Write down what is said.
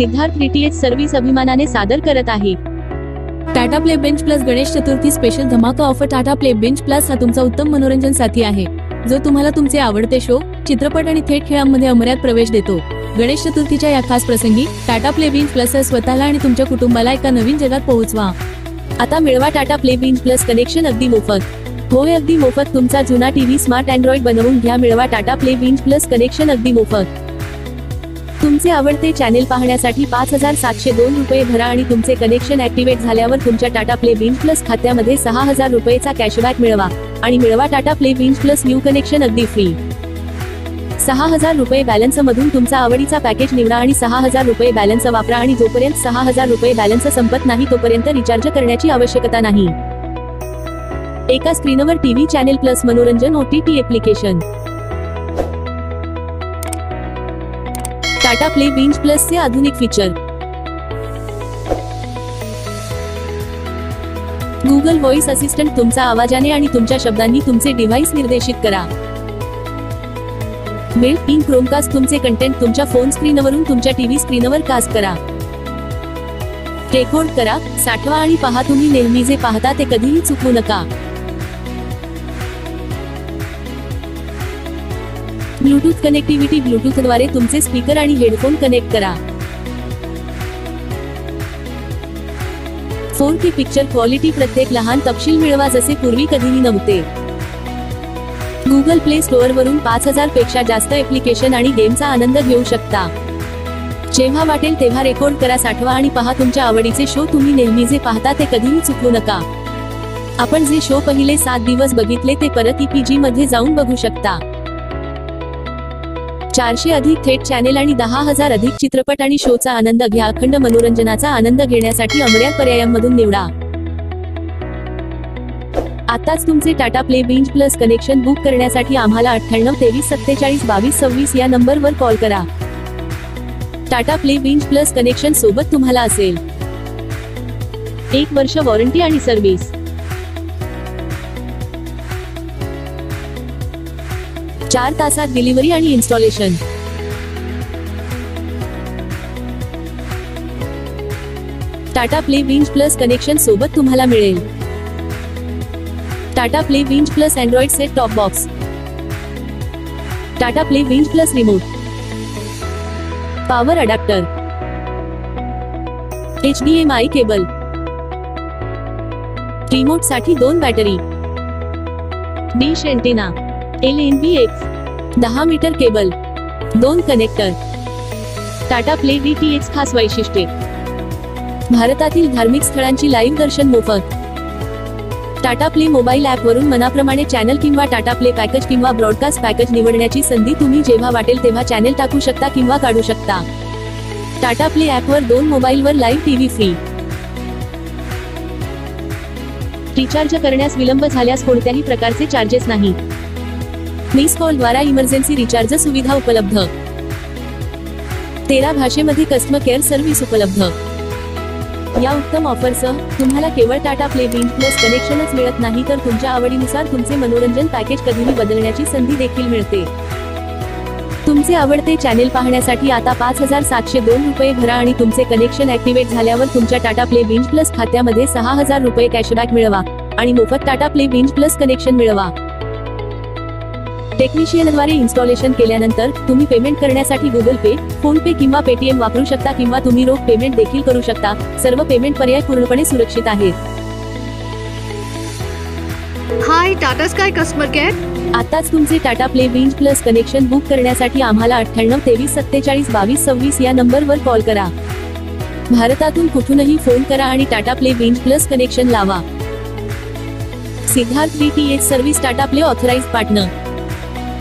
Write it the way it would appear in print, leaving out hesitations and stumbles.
Siddharth DTH service अभिमानाने सादर करत आहे Tata play binge plus Ganesh Chaturthi special धमाका offer. Tata play binge plus हा तुमचा उत्तम मनोरंजन साथी आहे, जो तुम्हाला तुमचे आवडते शो, चित्रपट आणि थेट खेळांमध्ये अमर्याद प्रवेश देतो. गणेश चतुर्थीच्या या खास प्रसंगी टाटा प्ले बेंच प्लस स्वतःला आणि तुमच्या कुटुंबाला एका नवीन जगात पोहोचवा. आता मिळवा Tata play binge plus connection अगदी मोफत. होय, अगदी मोफत. तुमचा जुना टीव्ही स्मार्ट अँड्रॉइड बनवून घ्या. मिळवा Tata play binge plus connection अगदी मोफत. तुमचे आवडते चॅनेल पाहण्यासाठी 5702 रुपये भरा आणि तुमचे कनेक्शन ऍक्टिव्हेट झाल्यावर तुमच्या टाटा प्ले बेंच प्लस खात्यामध्ये 6000 रुपयेचा कॅशबॅक मिळवा आणि मिळवा Tata play binge plus new connection अगदी फ्री. 6000 रुपये बॅलन्स मधून तुमचा आवडीचा पॅकेज निवडा आणि 6000 रुपये बॅलन्स वापरा आणि जोपर्यंत 6000 रुपये बॅलन्स संपत नाही तोपर्यंत रिचार्ज करण्याची आवश्यकता नाही. एका स्क्रीनवर टीव्ही चॅनेल प्लस मनोरंजन OTT application. Tata play binge plus चे आधुनिक फीचर. गूगल व्हॉइस असिस्टंट तुमचा आवाजाने आणि तुमच्या शब्दांनी तुमचे डिव्हाइस निर्देशित करा. बिल्ट इन क्रोमकास्ट तुमचे कंटेंट तुमच्या फोन स्क्रीनवरून तुमच्या टीव्ही स्क्रीनवर कास्ट करा. रेकॉर्ड करा, साठवा आणि पहा. तुम्ही नेहमी जे पाहता ते कधीही चुकवू नका. ब्लूटूथ कनेक्टिव्हिटी ब्लूटूथद्वारे तुमचे स्पीकर आणि हेडफोन कनेक्ट करा. 4K पिक्चर क्वालिटी प्रत्येक लहान तपशील मिळवा जसे पूर्वी कधीही नव्हते. गुगल प्ले स्टोअर वरून 5000 पेक्षा जास्त ऍप्लिकेशन आणि गेमचा आनंद घेऊ शकता. जेव्हा वाटेल तेव्हा रेकॉर्ड करा, साठवा आणि पहा तुमच्या आवडीचे शो. तुम्ही नेहमी जे पाहता ते कधीही चुकवू नका. आपण जे शो पहिले 7 दिवस बघितले ते परत EPG मध्ये जाऊन बघू शकता. 400 अधिक थेट चॅनेल आणि 10,000 अधिक चित्रपट आणि शोचा आनंद घ्या. अखंड मनोरंजनाचा आनंद घेण्यासाठी अमर्याद पर्यायांमधून निवडा. आताच तुमचे Tata play binge plus connection book करण्यासाठी आम्हाला 98 23 47 22 26 या नंबरवर कॉल करा. Tata play binge plus connection सोबत तुम्हाला असेल 1 वर्ष वॉरंटी आणि सर्व्हिस, 4 तासात डिलिव्हरी आणि installation. Tata play binge plus connection सोबत तुम्हाला मिळेल Tata play binge plus Android set top box, Tata play binge plus remote, power adapter, HDMI cable, remote साठी 2 battery, dish antenna, LNBX, 10 metre cable, 2 connector. Tata play DTX खास वैशिष्ट्ये. भारतातील धार्मिक स्थळांची लाईव्ह दर्शन मोफत. टाटा प्ले मोबाईल ऍप वरून मनाप्रमाणे चॅनल किंवा टाटा प्ले पॅकेज किंवा ब्रॉडकास्ट पॅकेज निवडण्याची संधी. तुम्ही जेव्हा वाटेल तेव्हा चॅनल टाकू शकता किंवा काढू शकता. टाटा प्ले ऍप वर 2 मोबाईलवर लाईव्ह टीव्ही फ्री. रिचार्ज करण्यास विलंब झाल्यास कोणत्याही प्रकारचे चार्जेस नाही. मिस कॉल द्वारा इमर्जन्सी रिचार्ज सुविधा उपलब्ध. 13 भाषेमध्ये कस्टमर केअर सर्व्हिस उपलब्ध. या उत्तम ऑफरसह तुम्हाला केवळ टाटा प्ले बेंच प्लस कनेक्शनच मिळत नाही तर तुमच्या आवडीनुसार तुमचे मनोरंजन पॅकेज कधीही बदलण्याची संधी देखील मिळते. तुमचे आवडते चॅनेल पाहण्यासाठी आता 5702 रुपये भरा आणि तुमचे कनेक्शन ऍक्टिव्हेट झाल्यावर तुमच्या टाटा प्ले बेंच प्लस खात्यामध्ये 6000 रुपये कॅशबॅक मिळवा आणि मोफत Tata play binge plus connection मिळवा. टेक्निशियनद्वारे इन्स्टॉलेशन केल्यानंतर तुम्ही पेमेंट करण्यासाठी गुगल पे, फोन पे किंवा पेटीएम वापरू शकता किंवा तुम्ही रोख पेमेंट देखील करू शकता. सर्व पेमेंट पर्याय पूर्णपणे सुरक्षित आहेत. हाय टाटा स्काय कस्टमर केअर. आताच तुमचे Tata play binge plus connection book करण्यासाठी आम्हाला 98 23 47 22 26 या नंबरवर कॉल करा. भारतातून कुठूनही फोन करा आणि Tata play binge plus connection लावा. Siddharth DTH service Tata play authorised partner.